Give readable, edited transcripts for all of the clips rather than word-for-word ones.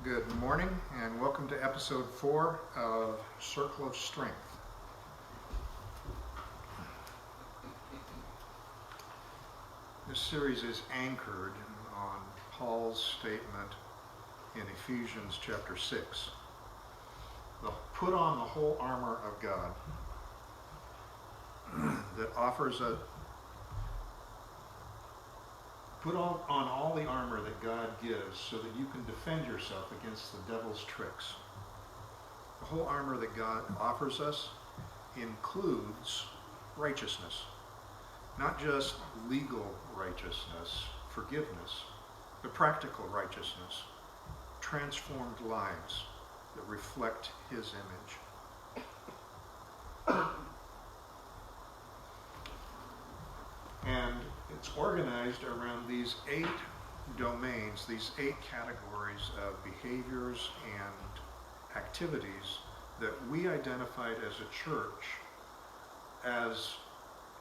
Good morning and welcome to episode 4 of Circle of Strength. This series is anchored on Paul's statement in Ephesians chapter 6. Put on the whole armor of God that offers a Put on all the armor that God gives so that you can defend yourself against the devil's tricks. The whole armor that God offers us includes righteousness. Not just legal righteousness, forgiveness, but practical righteousness, transformed lives that reflect His image. And it's organized around these 8 domains, these 8 categories of behaviors and activities that we identified as a church as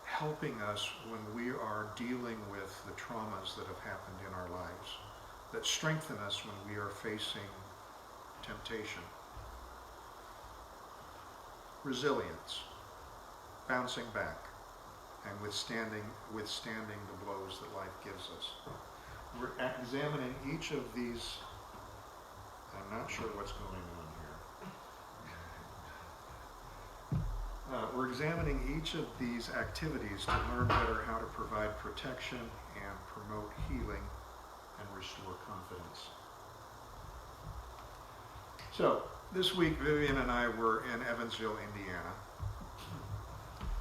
helping us when we are dealing with the traumas that have happened in our lives, that strengthen us when we are facing temptation. Resilience, bouncing back, and withstanding the blows that life gives us. We're examining each of these. I'm not sure what's going on here. We're examining each of these activities to learn better how to provide protection and promote healing and restore confidence. So, this week Vivian and I were in Evansville, Indiana.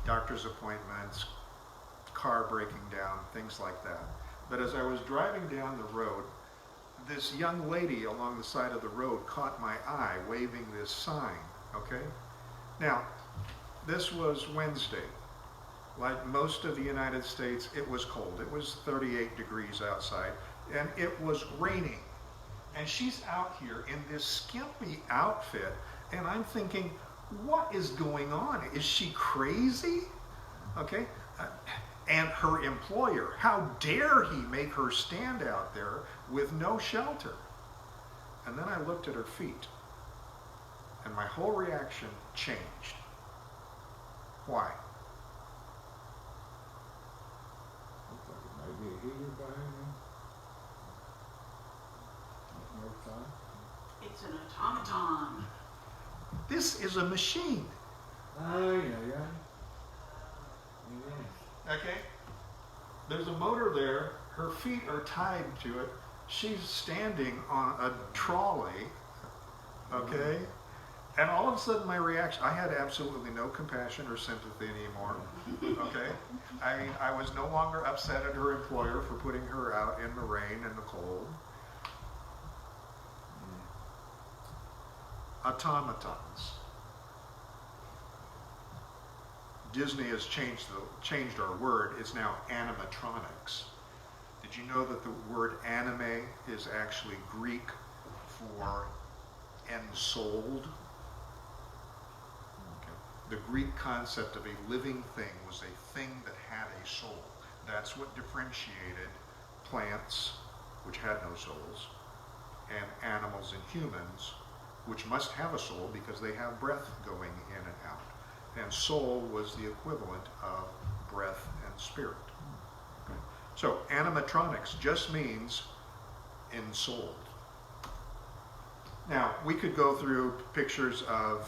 Doctor's appointments, car breaking down, things like that. But as I was driving down the road, this young lady along the side of the road caught my eye waving this sign, okay? Now, this was Wednesday. Like most of the United States, it was cold. It was 38 degrees outside, and it was raining. And she's out here in this skimpy outfit, and I'm thinking, what is going on? Is she crazy? Okay. And her employer, how dare he make her stand out there with no shelter? And then I looked at her feet, and my whole reaction changed. Why? Looks like it might be a heater behind you. It's an automaton. This is a machine. Oh, yeah. Okay? There's a motor there. Her feet are tied to it. She's standing on a trolley. Okay? And all of a sudden my reaction, I had absolutely no compassion or sympathy anymore. Okay? I mean, I was no longer upset at her employer for putting her out in the rain and the cold. Automatons. Disney has changed our word. It's now animatronics. Did you know that the word anime is actually Greek for ensouled? Okay. The Greek concept of a living thing was a thing that had a soul. That's what differentiated plants, which had no souls, and animals and humans, which must have a soul because they have breath going in and out. And soul was the equivalent of breath and spirit. Okay. So animatronics just means ensouled. Now, we could go through pictures of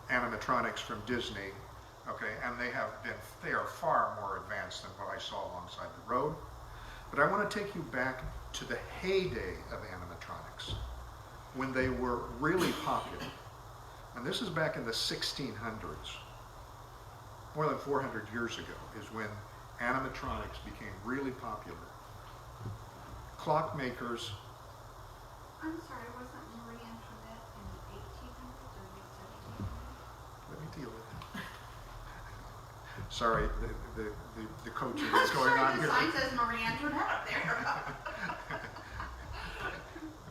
animatronics from Disney, okay, and they are far more advanced than what I saw alongside the road. But I want to take you back to the heyday of animatronics, when they were really popular. And this is back in the 1600s. More than 400 years ago is when animatronics became really popular. Clockmakers. I'm sorry, wasn't Marie Antoinette in the 1800s or the 1700s? Let me deal with that. Sorry, the coaching is going on here. The sign says Marie Antoinette up there.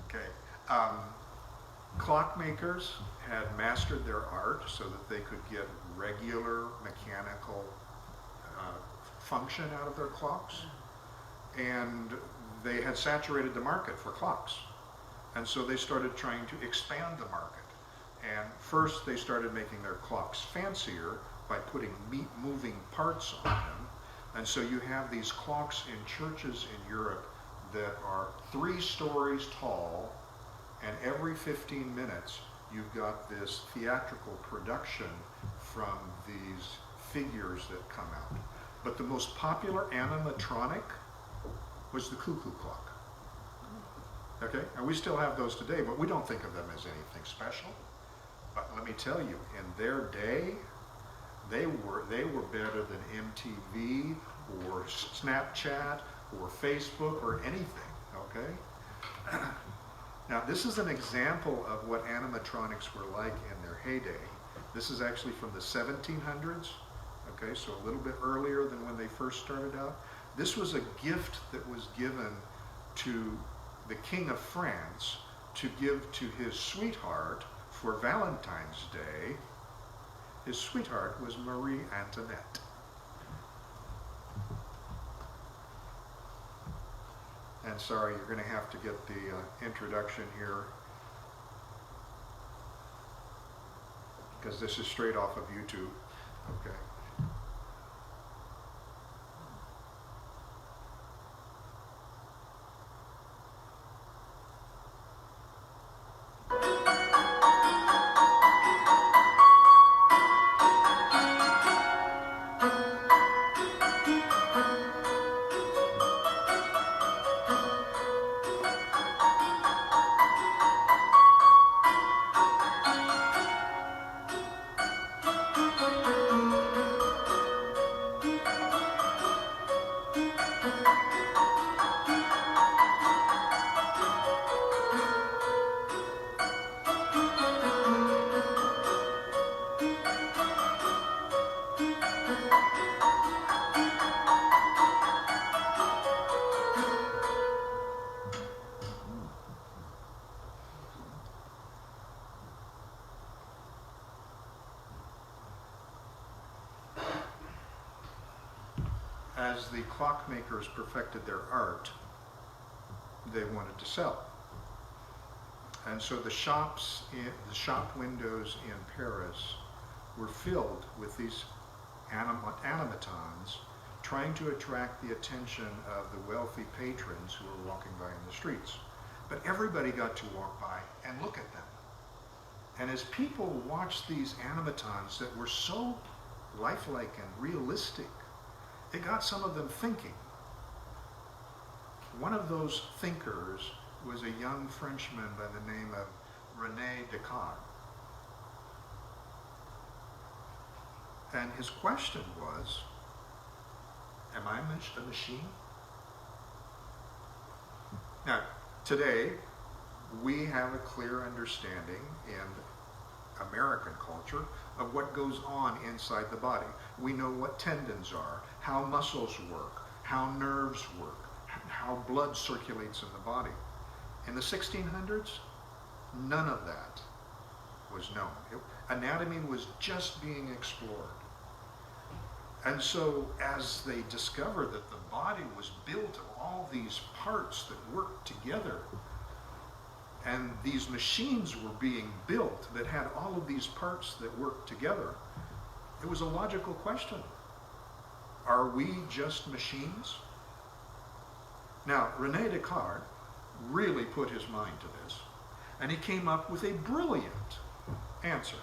Okay. Clockmakers had mastered their art so that they could get regular mechanical function out of their clocks. And they had saturated the market for clocks. And so they started trying to expand the market. And first they started making their clocks fancier by putting moving parts on them. And so you have these clocks in churches in Europe that are 3 stories tall, and every 15 minutes you've got this theatrical production from these figures that come out. But the most popular animatronic was the cuckoo clock. Okay, and we still have those today, but we don't think of them as anything special. But let me tell you, in their day, they were better than MTV or Snapchat or Facebook or anything, okay? Now, this is an example of what animatronics were like in their heyday. This is actually from the 1700s, okay, so a little bit earlier than when they first started out. This was a gift that was given to the King of France to give to his sweetheart for Valentine's Day. His sweetheart was Marie Antoinette. And sorry, you're going to have to get the introduction here, because this is straight off of YouTube. Okay. As the clockmakers perfected their art, they wanted to sell. And so the shop windows in Paris were filled with these animatons, trying to attract the attention of the wealthy patrons who were walking by in the streets. But everybody got to walk by and look at them. And as people watched these animatons that were so lifelike and realistic, it got some of them thinking. One of those thinkers was a young Frenchman by the name of René Descartes. And his question was, am I a machine? Now, today, we have a clear understanding in American culture of what goes on inside the body. We know what tendons are, how muscles work, how nerves work, how blood circulates in the body. In the 1600s, none of that was known. Anatomy was just being explored. And so as they discovered that the body was built of all these parts that worked together, and these machines were being built that had all of these parts that worked together, it was a logical question. Are we just machines? Now, René Descartes really put his mind to this, and he came up with a brilliant answer.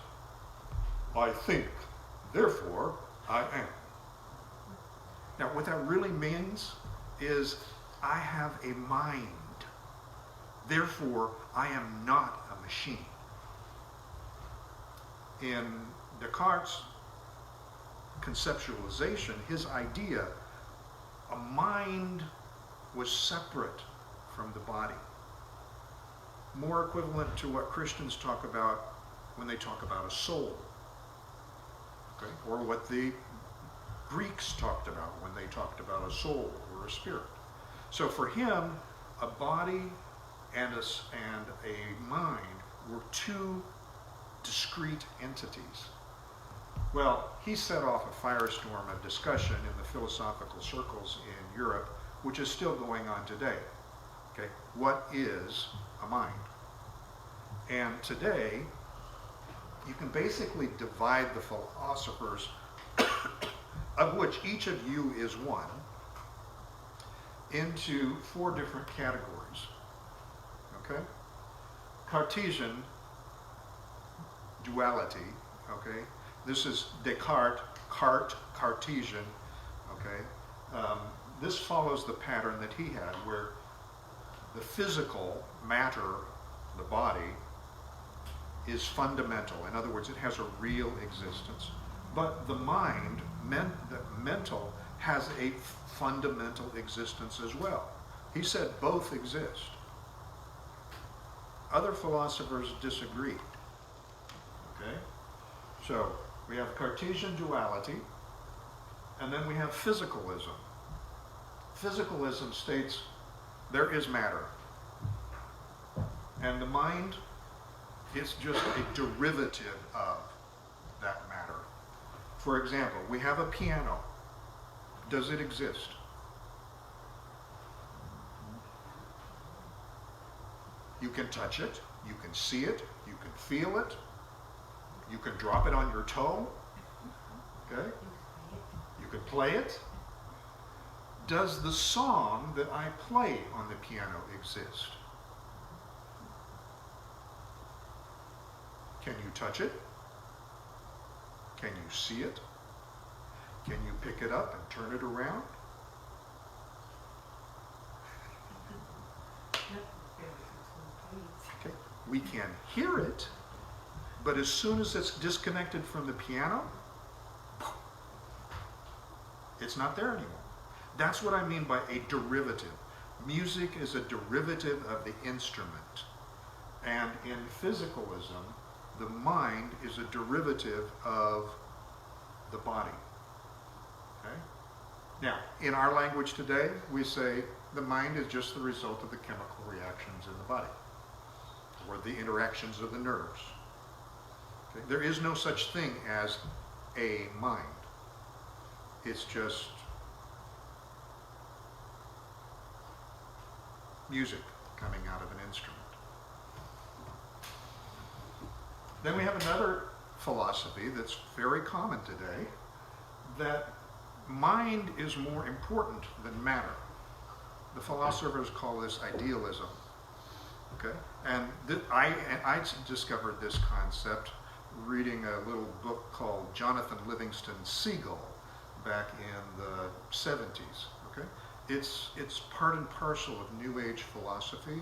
I think, therefore I am. Now, what that really means is I have a mind. Therefore, I am not a machine. In Descartes' conceptualization, his idea, a mind was separate from the body. More equivalent to what Christians talk about when they talk about a soul. Okay? Or what the Greeks talked about when they talked about a soul or a spirit. So for him, a body and a mind were 2 discrete entities. Well, he set off a firestorm of discussion in the philosophical circles in Europe, which is still going on today. Okay, what is a mind? And today, you can basically divide the philosophers, of which each of you is one, into 4 different categories. Okay? Cartesian duality, okay? This is Descartes, Cartesian, okay? This follows the pattern that he had, where the physical matter, the body, is fundamental. In other words, it has a real existence. But the mind, the mental, has a fundamental existence as well. He said both exist. Other philosophers disagreed. Okay? So we have Cartesian duality, and then we have physicalism. Physicalism states there is matter, and the mind is just a derivative of that matter. For example, we have a piano. Does it exist? You can touch it, you can see it, you can feel it, you can drop it on your toe, okay? You can play it. Does the song that I play on the piano exist? Can you touch it? Can you see it? Can you pick it up and turn it around? Okay. We can hear it, but as soon as it's disconnected from the piano, it's not there anymore. That's what I mean by a derivative. Music is a derivative of the instrument. And in physicalism, the mind is a derivative of the body. Okay? Now, in our language today, we say the mind is just the result of the chemical reactions in the body, or the interactions of the nerves. Okay? There is no such thing as a mind. It's just music coming out of an instrument. Then we have another philosophy that's very common today, that mind is more important than matter. The philosophers call this idealism. Okay? And I discovered this concept reading a little book called Jonathan Livingston Seagull back in the 70s. Okay? It's part and parcel of New Age philosophy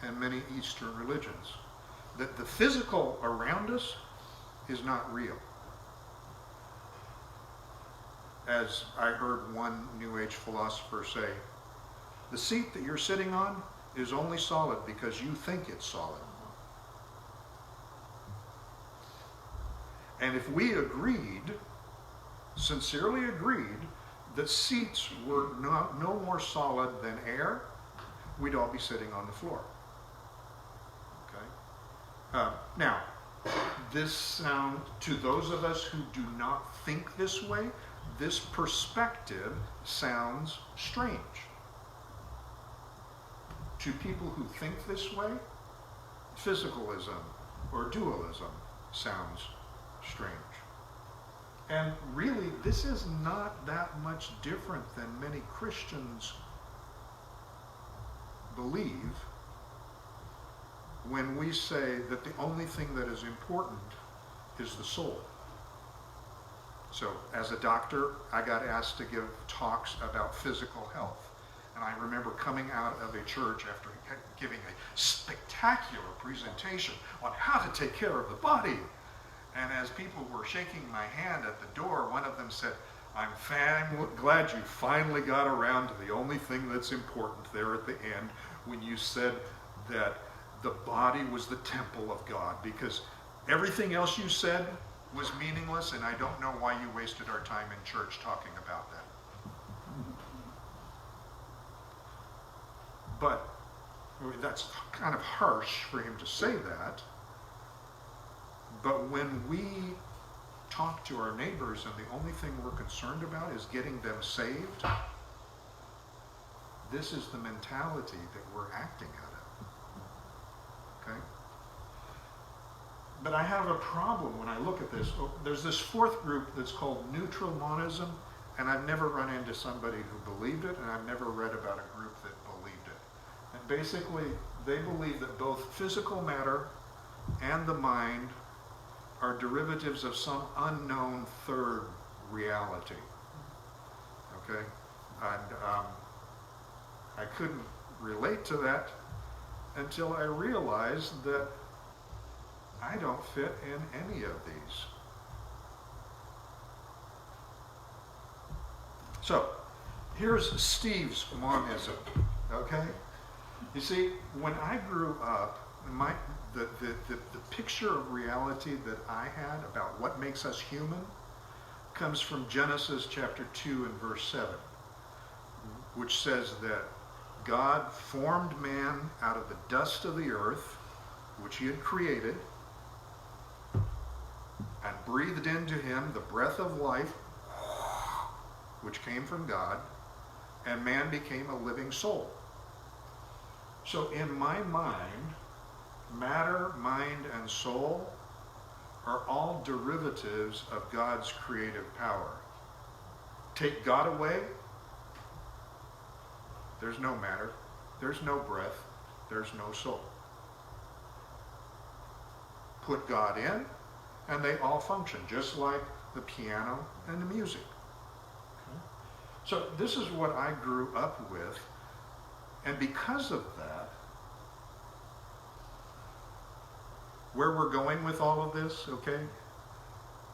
and many Eastern religions. That the physical around us is not real. As I heard one New Age philosopher say, the seat that you're sitting on is only solid because you think it's solid. And if we agreed, sincerely agreed, that seats were no more solid than air, we'd all be sitting on the floor. Okay? Now, this sound, to those of us who do not think this way, this perspective sounds strange. To people who think this way, physicalism or dualism sounds strange. And really, this is not that much different than many Christians believe when we say that the only thing that is important is the soul. So, as a doctor, I got asked to give talks about physical health. And I remember coming out of a church after giving a spectacular presentation on how to take care of the body. And as people were shaking my hand at the door, one of them said, I'm glad you finally got around to the only thing that's important there at the end when you said that the body was the temple of God, because everything else you said was meaningless, and I don't know why you wasted our time in church talking about that. But that's kind of harsh for him to say that. But when we talk to our neighbors and the only thing we're concerned about is getting them saved, this is the mentality that we're acting out of. Okay? But I have a problem when I look at this. There's this fourth group that's called neutral monism, and I've never run into somebody who believed it, and I've never read about a group that believed it. And basically, they believe that both physical matter and the mind are derivatives of some unknown third reality. Okay? And I couldn't relate to that until I realized that I don't fit in any of these. So, here's Steve's monism, okay? You see, when I grew up, the picture of reality that I had about what makes us human comes from Genesis chapter 2 and verse 7, which says that God formed man out of the dust of the earth, which he had created, and breathed into him the breath of life, which came from God, and man became a living soul. So in my mind, matter, mind, and soul are all derivatives of God's creative power. Take God away, there's no matter, there's no breath, there's no soul. Put God in, and they all function, just like the piano and the music. Okay? So this is what I grew up with, and because of that, where we're going with all of this, okay?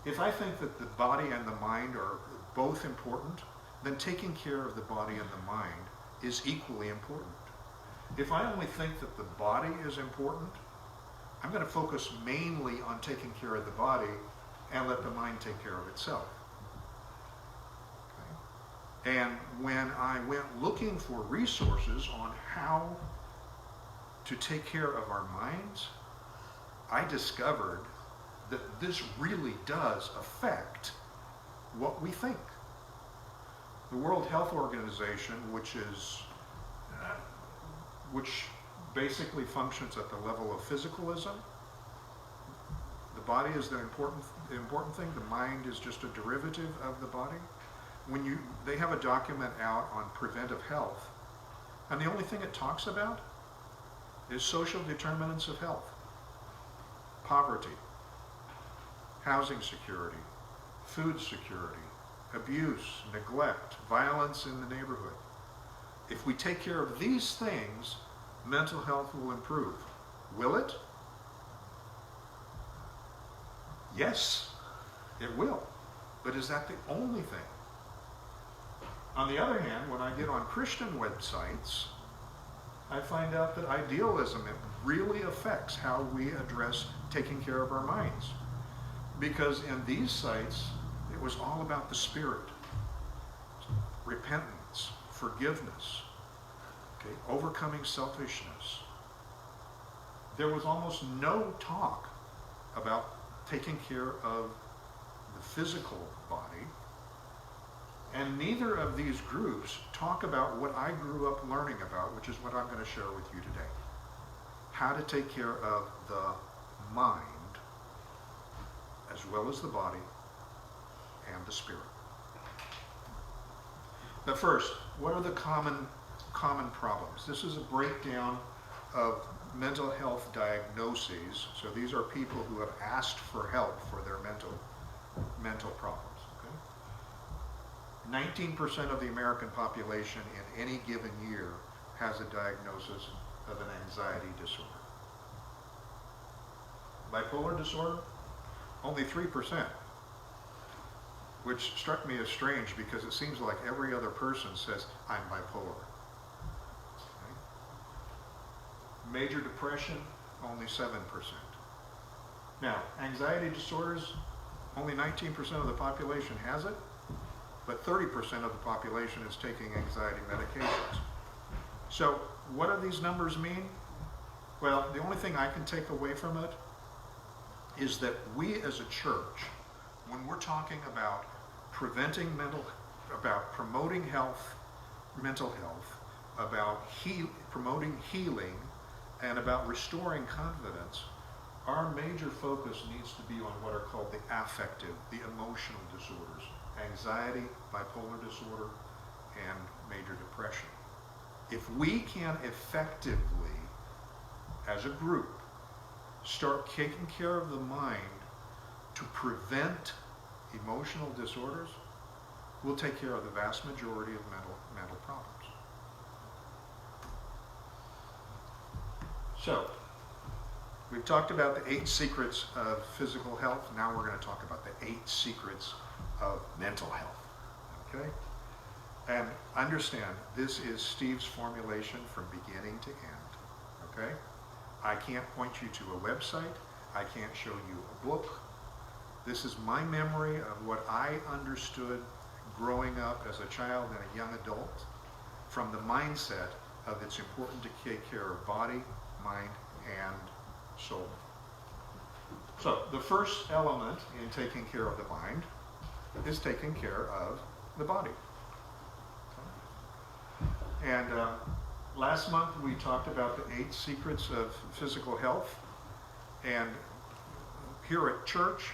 If I think that the body and the mind are both important, then taking care of the body and the mind is equally important. If I only think that the body is important, I'm going to focus mainly on taking care of the body and let the mind take care of itself. Okay? And when I went looking for resources on how to take care of our minds, I discovered that this really does affect what we think. The World Health Organization, which basically functions at the level of physicalism, the body is the important thing. The mind is just a derivative of the body. They have a document out on preventive health, and the only thing it talks about is social determinants of health. Poverty, housing security, food security, abuse, neglect, violence in the neighborhood. If we take care of these things, mental health will improve. Will it? Yes, it will. But is that the only thing? On the other hand, when I get on Christian websites, I find out that idealism, it really affects how we address taking care of our minds. Because in these sites, it was all about the spirit. Repentance, forgiveness, okay, overcoming selfishness. There was almost no talk about taking care of the physical body, and neither of these groups talk about what I grew up learning about, which is what I'm going to share with you today. How to take care of the mind as well as the body and the spirit. But first, what are the common problems? This is a breakdown of mental health diagnoses. So these are people who have asked for help for their mental problems. 19% of the American population in any given year has a diagnosis of an anxiety disorder. Bipolar disorder, only 3%, which struck me as strange because it seems like every other person says, I'm bipolar. Okay? Major depression, only 7%. Now, anxiety disorders, only 19% of the population has it, but 30% of the population is taking anxiety medications. So what do these numbers mean? Well, the only thing I can take away from it is that we as a church, when we're talking about promoting health, mental health, about promoting healing and about restoring confidence, our major focus needs to be on what are called the affective, the emotional disorders, anxiety, bipolar disorder, and major depression. If we can effectively, as a group, start taking care of the mind to prevent emotional disorders, we'll take care of the vast majority of mental problems. So, we've talked about the 8 secrets of physical health. Now we're going to talk about the 8 secrets of mental health. Okay? And understand, this is Steve's formulation from beginning to end. Okay? I can't point you to a website. I can't show you a book. This is my memory of what I understood growing up as a child and a young adult, from the mindset of it's important to take care of body, mind, and soul. So the first element in taking care of the mind is taking care of the body. And last month we talked about the 8 secrets of physical health. And here at church,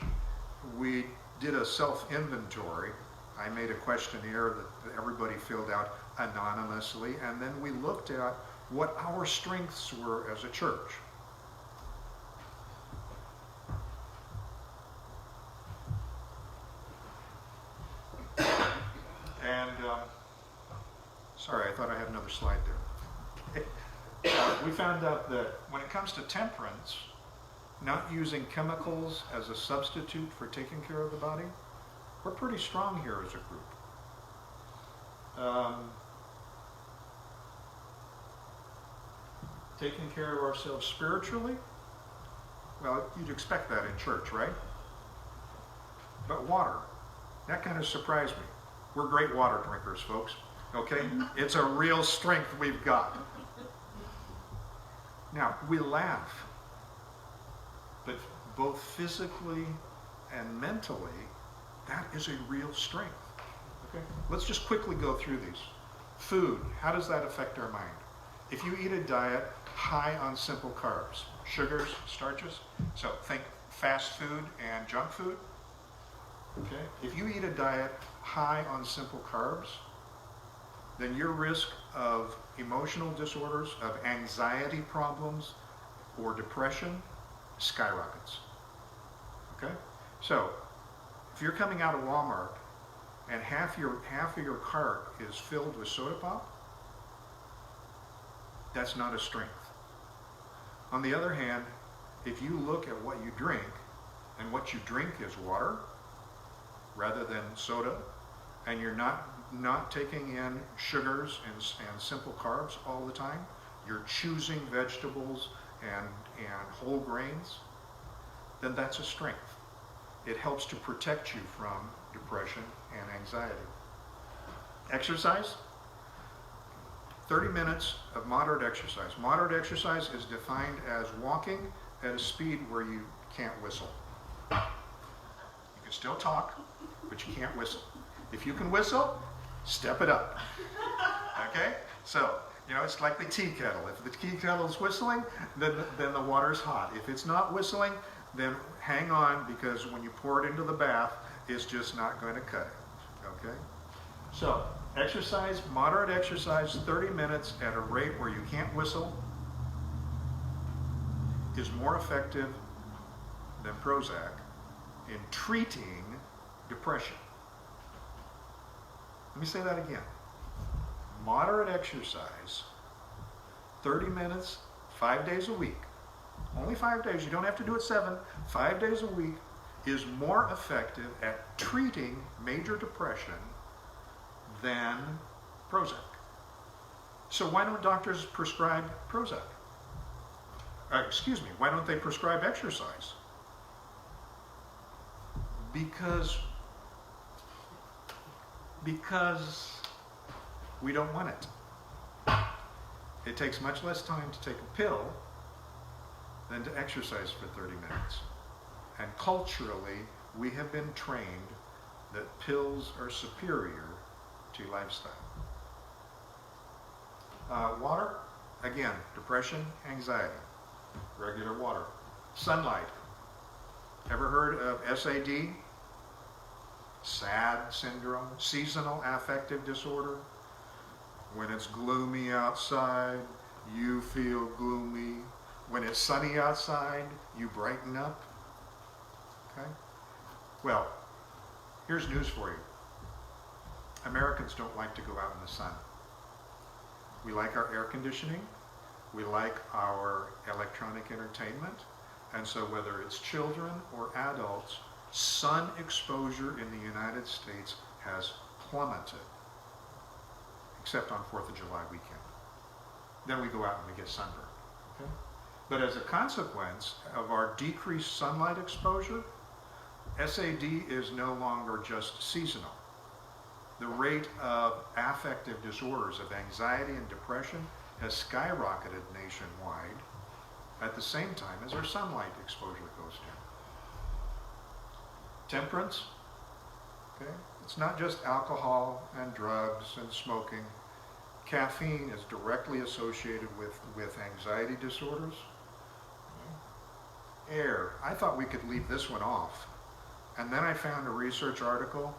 we did a self-inventory. I made a questionnaire that everybody filled out anonymously, and then we looked at what our strengths were as a church. And, sorry, I thought I had another slide there. We found out that when it comes to temperance, not using chemicals as a substitute for taking care of the body, we're pretty strong here as a group. Taking care of ourselves spiritually, well, you'd expect that in church, right? But water, that kind of surprised me. We're great water drinkers, folks, okay? It's a real strength we've got. Now, we laugh, but both physically and mentally, that is a real strength. Okay? Let's just quickly go through these. Food, how does that affect our mind? If you eat a diet high on simple carbs, sugars, starches, so think fast food and junk food. Okay? If you eat a diet high on simple carbs, then your risk of emotional disorders, of anxiety problems, or depression skyrockets. Okay? So, if you're coming out of Walmart and half of your cart is filled with soda pop, that's not a strength. On the other hand, if you look at what you drink, and what you drink is water rather than soda, and you're not taking in sugars and simple carbs all the time, you're choosing vegetables and whole grains, then that's a strength. It helps to protect you from depression and anxiety. Exercise, 30 minutes of moderate exercise. Moderate exercise is defined as walking at a speed where you can't whistle. You can still talk, but you can't whistle. If you can whistle, step it up. Okay? So, it's like the tea kettle. If the tea kettle is whistling, then the water's hot. If it's not whistling, then hang on, because when you pour it into the bath, it's just not going to cut it. Okay? So, exercise, moderate exercise, 30 minutes at a rate where you can't whistle is more effective than Prozac in treating depression. Let me say that again. Moderate exercise, 30 minutes, 5 days a week. Only 5 days, you don't have to do it 7. 5 days a week is more effective at treating major depression than Prozac. So why don't doctors prescribe Prozac? Why don't they prescribe exercise? Because we don't want it. It takes much less time to take a pill than to exercise for 30 minutes. And culturally, we have been trained that pills are superior to lifestyle. Water, again, depression, anxiety, regular water. Sunlight. Ever heard of SAD? SAD syndrome, seasonal affective disorder. When it's gloomy outside, you feel gloomy. When it's sunny outside, you brighten up. Okay? Well, here's news for you. Americans don't like to go out in the sun. We like our air conditioning. We like our electronic entertainment. And so whether it's children or adults, sun exposure in the United States has plummeted, except on 4th of July weekend. Then we go out and we get sunburned. Okay? But as a consequence of our decreased sunlight exposure, SAD is no longer just seasonal. The rate of affective disorders, of anxiety and depression, has skyrocketed nationwide at the same time as our sunlight exposure goes down. Temperance, okay? It's not just alcohol and drugs and smoking. Caffeine is directly associated with anxiety disorders. Air, I thought we could leave this one off. And then I found a research article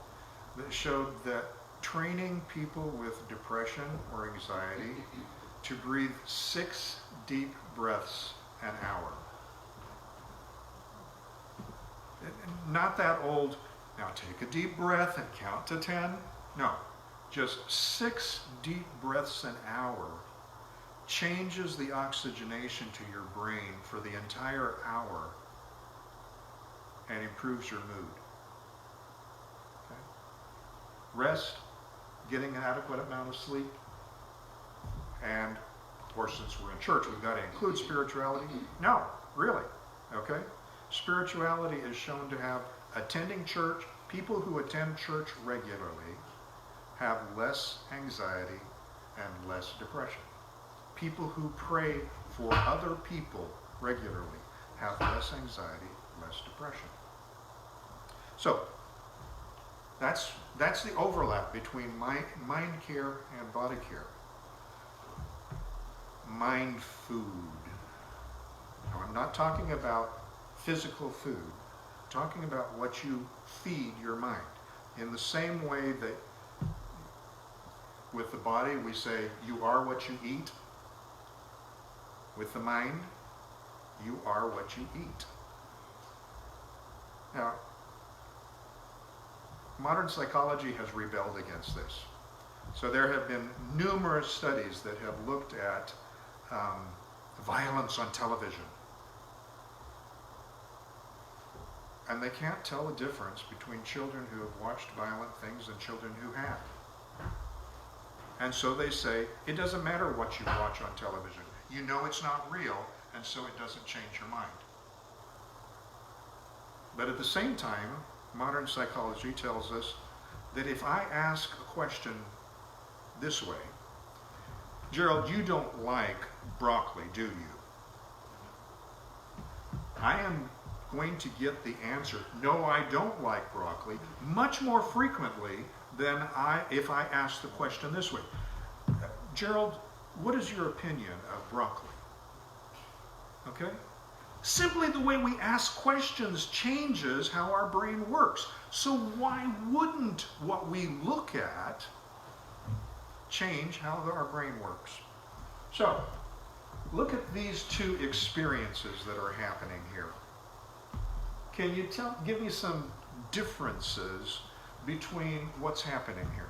that showed that training people with depression or anxiety to breathe 6 deep breaths an hour. Not that old, now take a deep breath and count to 10. No, just 6 deep breaths an hour changes the oxygenation to your brain for the entire hour and improves your mood. Okay? Rest, getting an adequate amount of sleep, and of course, since we're in church, we've got to include spirituality. No, really, okay? Spirituality is shown to have attending church, people who attend church regularly have less anxiety and less depression. People who pray for other people regularly have less anxiety, less depression. So, that's the overlap between mind care and body care. Mind food. Now, I'm not talking about physical food. I'm talking about what you feed your mind. In the same way that with the body we say, you are what you eat. With the mind, you are what you eat. Now, modern psychology has rebelled against this. So there have been numerous studies that have looked at violence on television. And they can't tell the difference between children who have watched violent things and children who have. And so they say, it doesn't matter what you watch on television. You know it's not real, and so it doesn't change your mind. But at the same time, modern psychology tells us that if I ask a question this way, Gerald, you don't like broccoli, do you? I am going to get the answer, no, I don't like broccoli, much more frequently than if I ask the question this way. Gerald, what is your opinion of broccoli? Okay? Simply the way we ask questions changes how our brain works. So why wouldn't what we look at change how our brain works? So, look at these two experiences that are happening here. Can you give me some differences between what's happening here?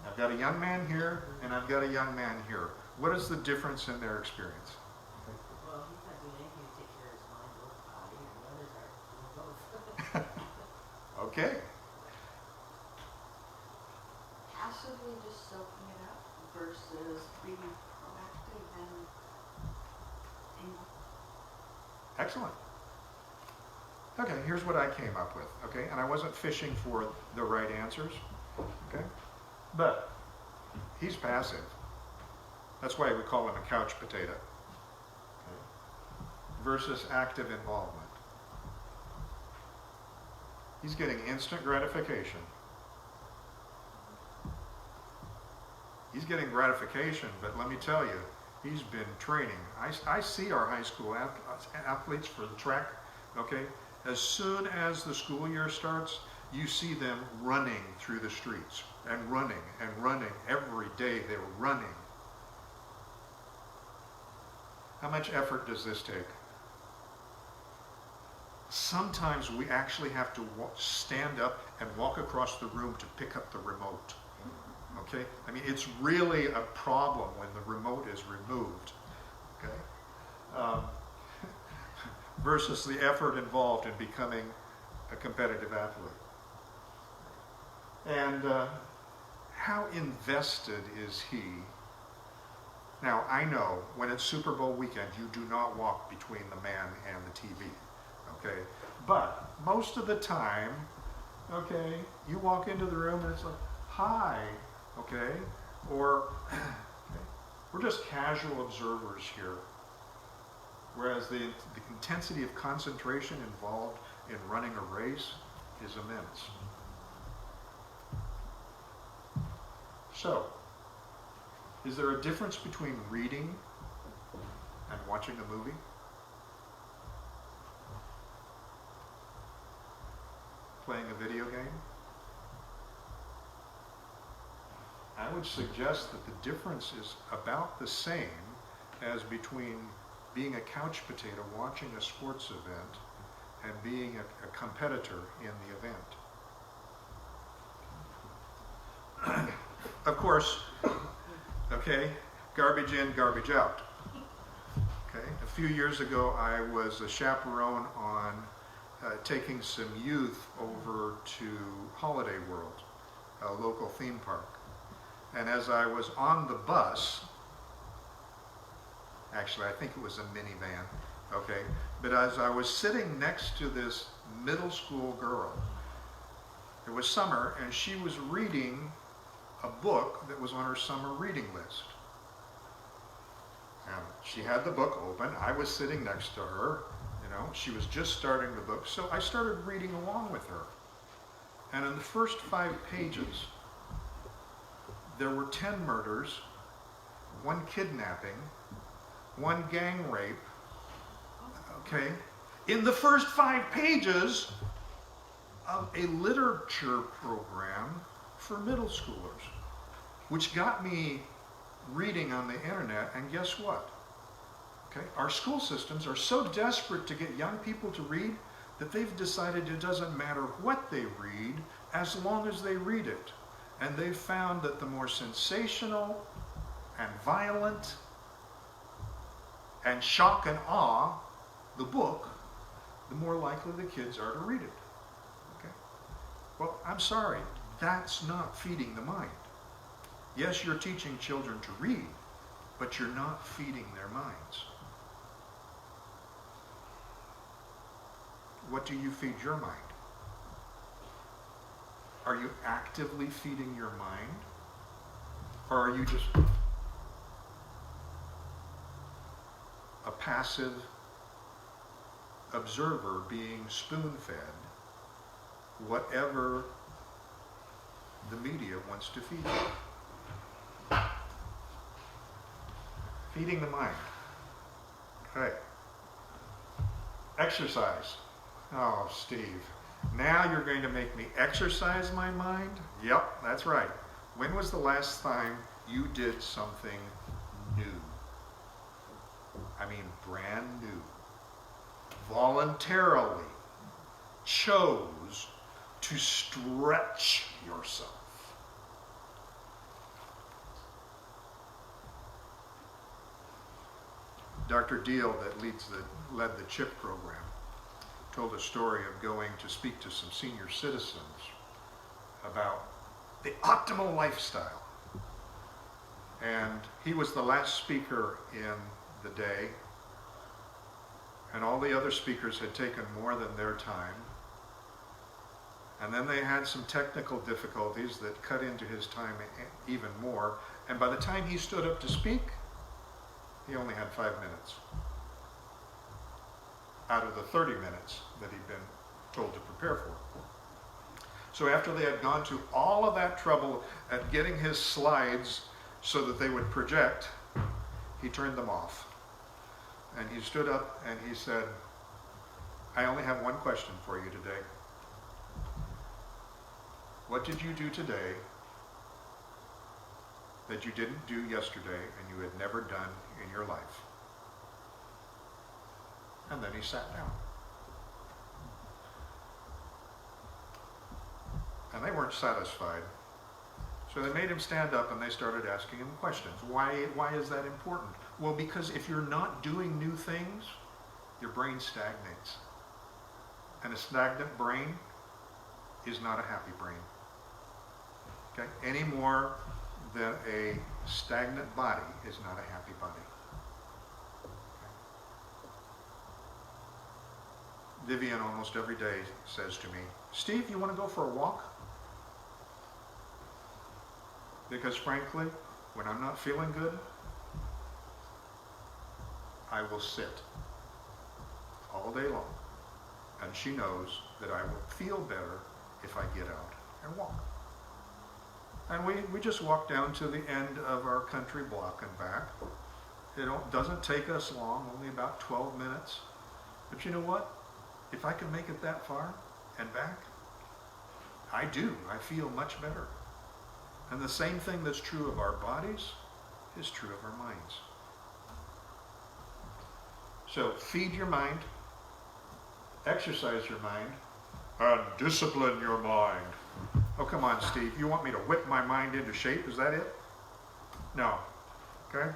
I've got a young man here, and I've got a young man here. What is the difference in their experience? Well, he's not doing anything to take care of his mind or body, and the others are doing both. Okay. Passively just soaking it up versus being proactive and Excellent. Okay, here's what I came up with, okay? And I wasn't fishing for the right answers, okay? But he's passive. That's why we call him a couch potato. Okay? Versus active involvement. He's getting instant gratification. He's getting gratification, but let me tell you, he's been training. I see our high school athletes for the track, okay? As soon as the school year starts, you see them running through the streets and running and running. Every day they're running. How much effort does this take? Sometimes we actually have to stand up and walk across the room to pick up the remote. Okay? I mean, it's really a problem when the remote is removed. Okay? Versus the effort involved in becoming a competitive athlete. And how invested is he? Now, I know when it's Super Bowl weekend, you do not walk between the man and the TV. Okay? But most of the time, okay, you walk into the room and it's like, hi, okay? Or, okay, we're just casual observers here. Whereas the intensity of concentration involved in running a race is immense. So, is there a difference between reading and watching a movie? Playing a video game? I would suggest that the difference is about the same as between being a couch potato watching a sports event and being a competitor in the event. Of course, okay, garbage in, garbage out. Okay, a few years ago I was a chaperone on taking some youth over to Holiday World, a local theme park. And as I was on the bus, actually I think it was a minivan, okay, but as I was sitting next to this middle school girl, it was summer and she was reading a book that was on her summer reading list. And she had the book open, I was sitting next to her, you know, she was just starting the book, so I started reading along with her. And in the first 5 pages, there were 10 murders, 1 kidnapping, 1 gang rape, okay, in the first 5 pages of a literature program for middle schoolers, which got me reading on the internet, and guess what? Okay, our school systems are so desperate to get young people to read that they've decided it doesn't matter what they read as long as they read it. And they've found that the more sensational and violent and shock and awe the book, the more likely the kids are to read it. Okay? Well, I'm sorry, that's not feeding the mind. Yes, you're teaching children to read, but you're not feeding their minds. What do you feed your mind? Are you actively feeding your mind? Or are you just a passive observer being spoon-fed whatever the media wants to feed you? Feeding the mind. Okay. Exercise. Oh, Steve. Now you're going to make me exercise my mind? Yep, that's right. When was the last time you did something new? I mean, brand new. Voluntarily chose to stretch yourself. Dr. Deal, that led the CHIP program, told a story of going to speak to some senior citizens about the optimal lifestyle. And he was the last speaker in the day, and all the other speakers had taken more than their time. And then they had some technical difficulties that cut into his time even more. And by the time he stood up to speak, he only had 5 minutes out of the 30 minutes that he'd been told to prepare for. So after they had gone to all of that trouble at getting his slides so that they would project, he turned them off. And he stood up and he said, I only have one question for you today. What did you do today that you didn't do yesterday and you had never done in your life? And then he sat down. And they weren't satisfied. So they made him stand up and they started asking him questions. Why is that important? Well, because if you're not doing new things, your brain stagnates. And a stagnant brain is not a happy brain. Okay? Any more than a stagnant body is not a happy body. Okay? Vivian almost every day says to me, Steve, you want to go for a walk? Because frankly, when I'm not feeling good, I will sit all day long. And she knows that I will feel better if I get out and walk. And we just walk down to the end of our country block and back. It doesn't take us long, only about 12 minutes. But you know what? If I can make it that far and back, I do. I feel much better. And the same thing that's true of our bodies is true of our minds. So feed your mind, exercise your mind, and discipline your mind. Oh, come on, Steve. You want me to whip my mind into shape? Is that it? No. Okay?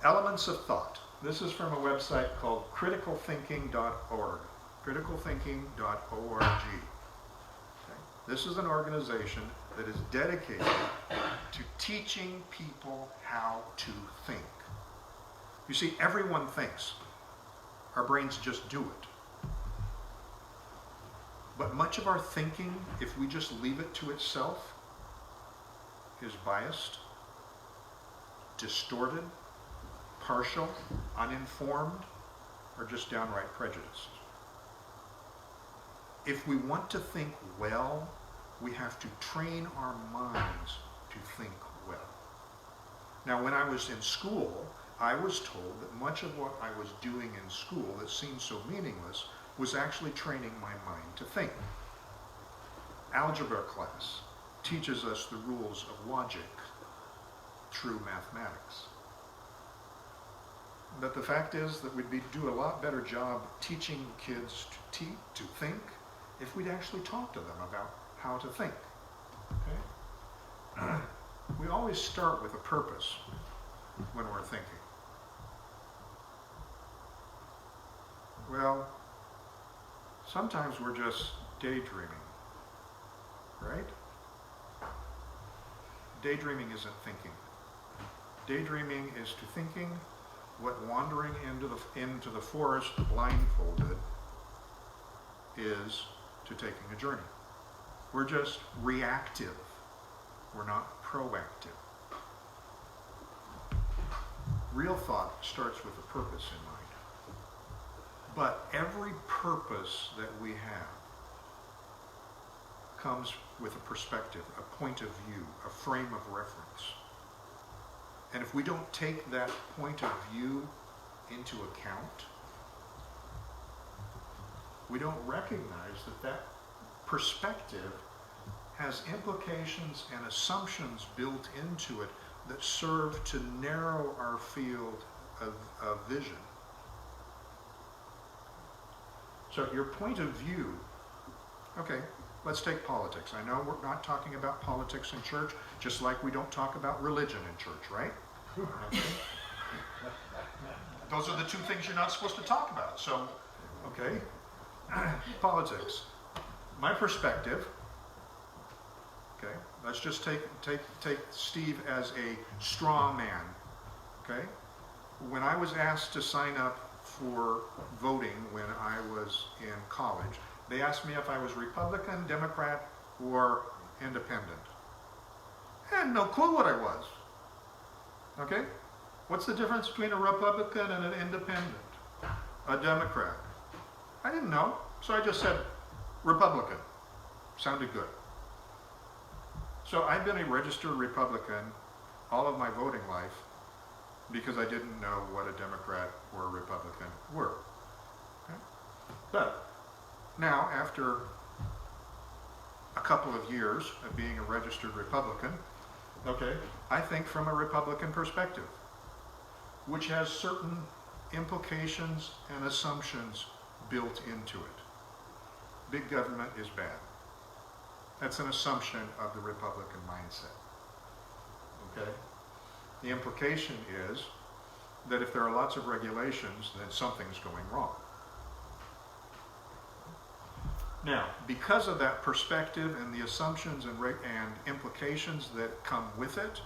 Elements of thought. This is from a website called criticalthinking.org. criticalthinking.org. Okay? This is an organization that is dedicated to teaching people how to think. You see, everyone thinks. Our brains just do it. But much of our thinking, if we just leave it to itself, is biased, distorted, partial, uninformed, or just downright prejudiced. If we want to think well, we have to train our minds to think well. Now, when I was in school, I was told that much of what I was doing in school that seemed so meaningless was actually training my mind to think. Algebra class teaches us the rules of logic through mathematics. But the fact is that we'd do a lot better job teaching kids to think if we'd actually talk to them about how to think. Okay? We always start with a purpose when we're thinking. Well, sometimes we're just daydreaming, right? Daydreaming isn't thinking. Daydreaming is to thinking what wandering into the forest blindfolded is to taking a journey. We're just reactive. We're not proactive. Real thought starts with a purpose in mind. But every purpose that we have comes with a perspective, a point of view, a frame of reference. And if we don't take that point of view into account, we don't recognize that perspective has implications and assumptions built into it that serve to narrow our field of vision. So your point of view, okay, let's take politics. I know we're not talking about politics in church, just like we don't talk about religion in church, right? Okay. Those are the two things you're not supposed to talk about. So, okay, politics. My perspective, okay, let's just take Steve as a straw man, okay? When I was asked to sign up for voting when I was in college, they asked me if I was Republican, Democrat, or Independent. I had no clue what I was. Okay? What's the difference between a Republican and an Independent? A Democrat? I didn't know, so I just said Republican. Sounded good. So I've been a registered Republican all of my voting life because I didn't know what a Democrat or a Republican were. Okay? But now, after a couple of years of being a registered Republican, okay, I think from a Republican perspective, which has certain implications and assumptions built into it. Big government is bad. That's an assumption of the Republican mindset. Okay? The implication is that if there are lots of regulations, then something's going wrong. Now, because of that perspective and the assumptions and implications that come with it,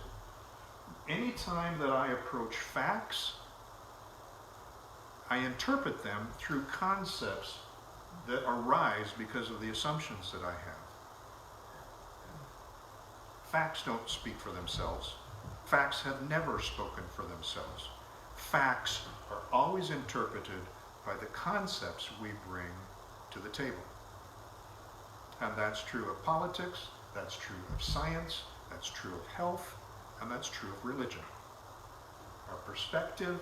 anytime that I approach facts, I interpret them through concepts that arise because of the assumptions that I have. Facts don't speak for themselves. Facts have never spoken for themselves. Facts are always interpreted by the concepts we bring to the table. And that's true of politics, that's true of science, that's true of health, and that's true of religion. Our perspective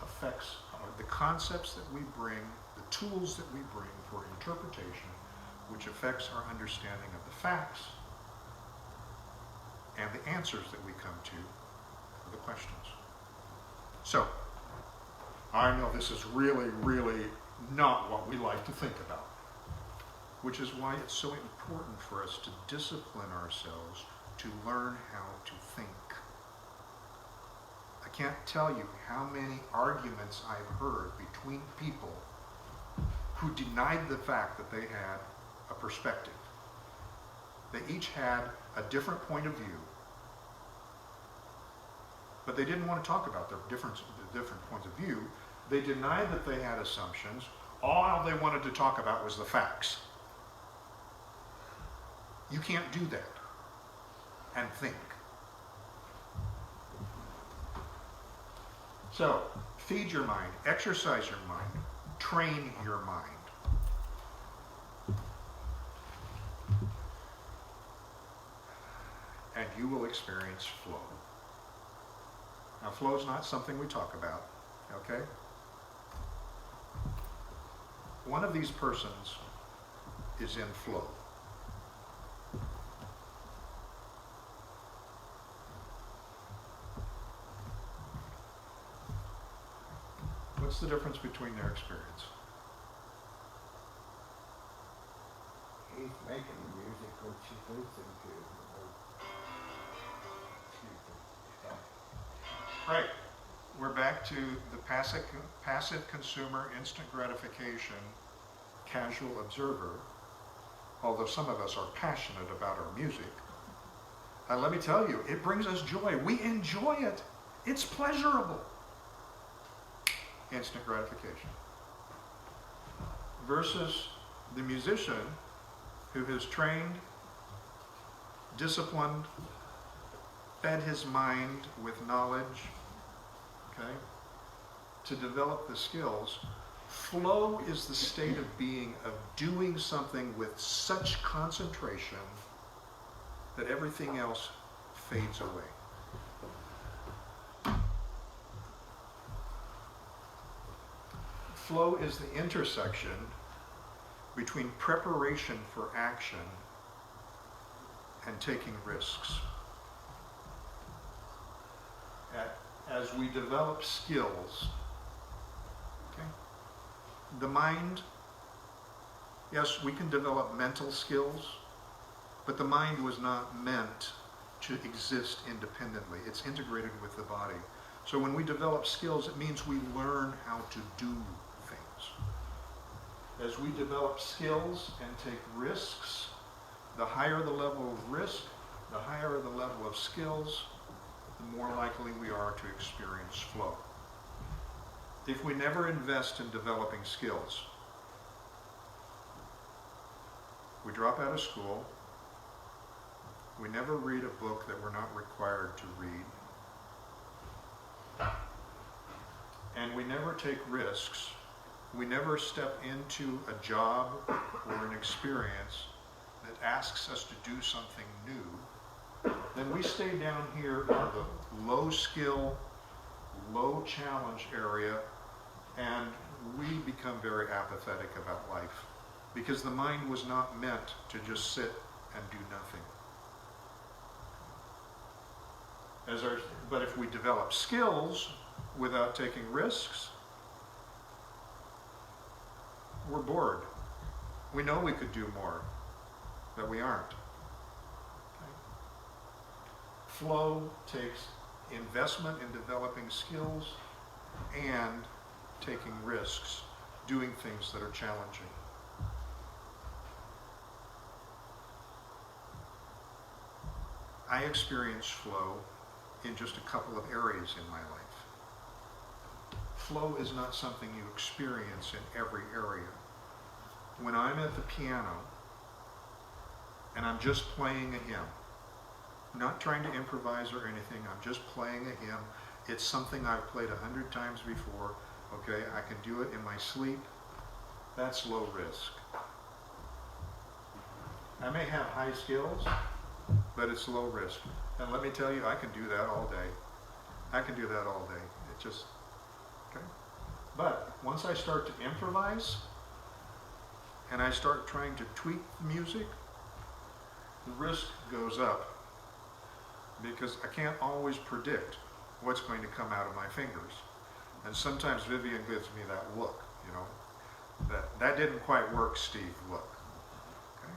affects the concepts that we bring, the tools that we bring for interpretation, which affects our understanding of the facts and the answers that we come to for the questions. So, I know this is really, really not what we like to think about, which is why it's so important for us to discipline ourselves to learn how to think. I can't tell you how many arguments I've heard between people who denied the fact that they had a perspective. They each had a different point of view, but they didn't want to talk about their different points of view. They denied that they had assumptions. All they wanted to talk about was the facts. You can't do that and think. So, feed your mind, exercise your mind, train your mind. And you will experience flow. Now, flow is not something we talk about, okay? One of these persons is in flow. What's the difference between their experience? He's making the music which he thinks him to. Right. We're back to the passive consumer, instant gratification, casual observer, although some of us are passionate about our music. And let me tell you, it brings us joy. We enjoy it. It's pleasurable. Instant gratification. Versus the musician who has trained, disciplined, fed his mind with knowledge, okay, to develop the skills. Flow is the state of being, of doing something with such concentration that everything else fades away. Flow is the intersection between preparation for action and taking risks. As we develop skills, okay, the mind, yes, we can develop mental skills, but the mind was not meant to exist independently. It's integrated with the body. So when we develop skills, it means we learn how to do things. As we develop skills and take risks, the higher the level of risk, the higher the level of skills, the more likely we are to experience flow. If we never invest in developing skills, we drop out of school, we never read a book that we're not required to read, and we never take risks we never step into a job or an experience that asks us to do something new, then we stay down here in the low skill, low challenge area, and we become very apathetic about life because the mind was not meant to just sit and do nothing. But if we develop skills without taking risks, we're bored. We know we could do more, but we aren't. Okay. Flow takes investment in developing skills and taking risks, doing things that are challenging. I experience flow in just a couple of areas in my life. Flow is not something you experience in every area. When I'm at the piano and I'm just playing a hymn, not trying to improvise or anything, I'm just playing a hymn. It's something I've played 100 times before. Okay, I can do it in my sleep. That's low risk. I may have high skills, but it's low risk. And let me tell you, I can do that all day. I can do that all day. It just, okay. But once I start to improvise and I start trying to tweak the music, the risk goes up because I can't always predict what's going to come out of my fingers. And sometimes Vivian gives me that look, you know, that didn't quite work, Steve, look. Okay?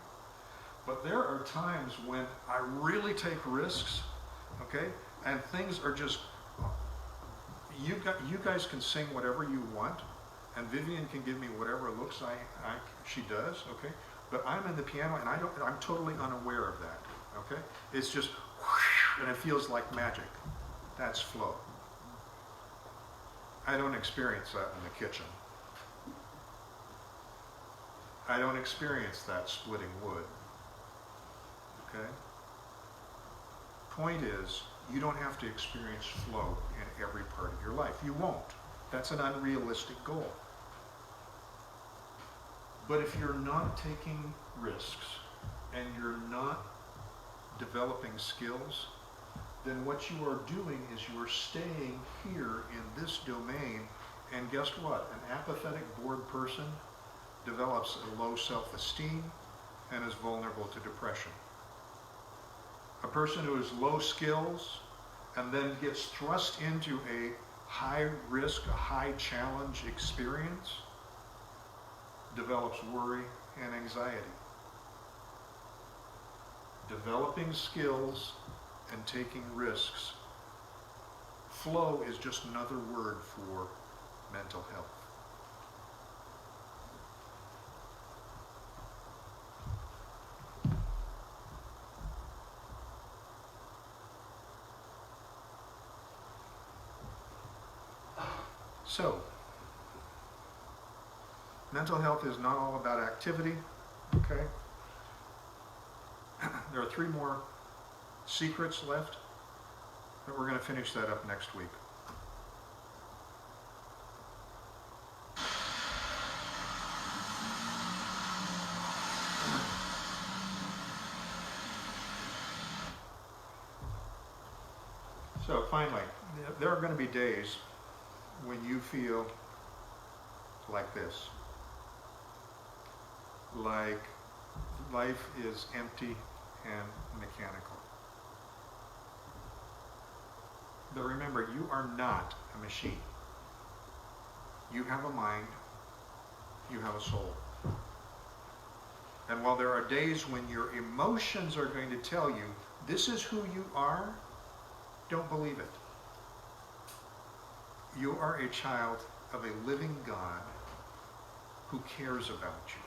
But there are times when I really take risks, okay, and things are just, you guys can sing whatever you want, and Vivian can give me whatever looks she does, okay? But I'm in the piano and I'm totally unaware of that, okay? It's just, whoosh, and it feels like magic. That's flow. I don't experience that in the kitchen. I don't experience that splitting wood. Okay? Point is, you don't have to experience flow in every part of your life. You won't. That's an unrealistic goal. But if you're not taking risks and you're not developing skills, then what you are doing is you are staying here in this domain, and guess what? An apathetic, bored person develops a low self-esteem and is vulnerable to depression. A person who has low skills and then gets thrust into a high risk, a high challenge experience develops worry and anxiety. Developing skills and taking risks. Flow is just another word for mental health. So, mental health is not all about activity, okay? There are 3 more secrets left, but we're going to finish that up next week. So finally, there are going to be days when you feel like this, like life is empty and mechanical. But remember, you are not a machine. You have a mind, you have a soul. And while there are days when your emotions are going to tell you, this is who you are, don't believe it. You are a child of a living God who cares about you.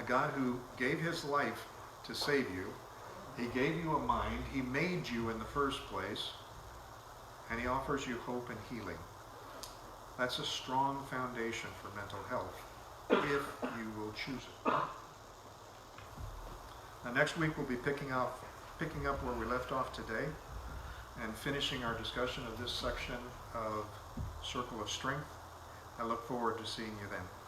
A God who gave his life to save you. He gave you a mind. He made you in the first place. And he offers you hope and healing. That's a strong foundation for mental health, if you will choose it. Now, next week we'll be picking up where we left off today and finishing our discussion of this section of Circle of Strength. I look forward to seeing you then.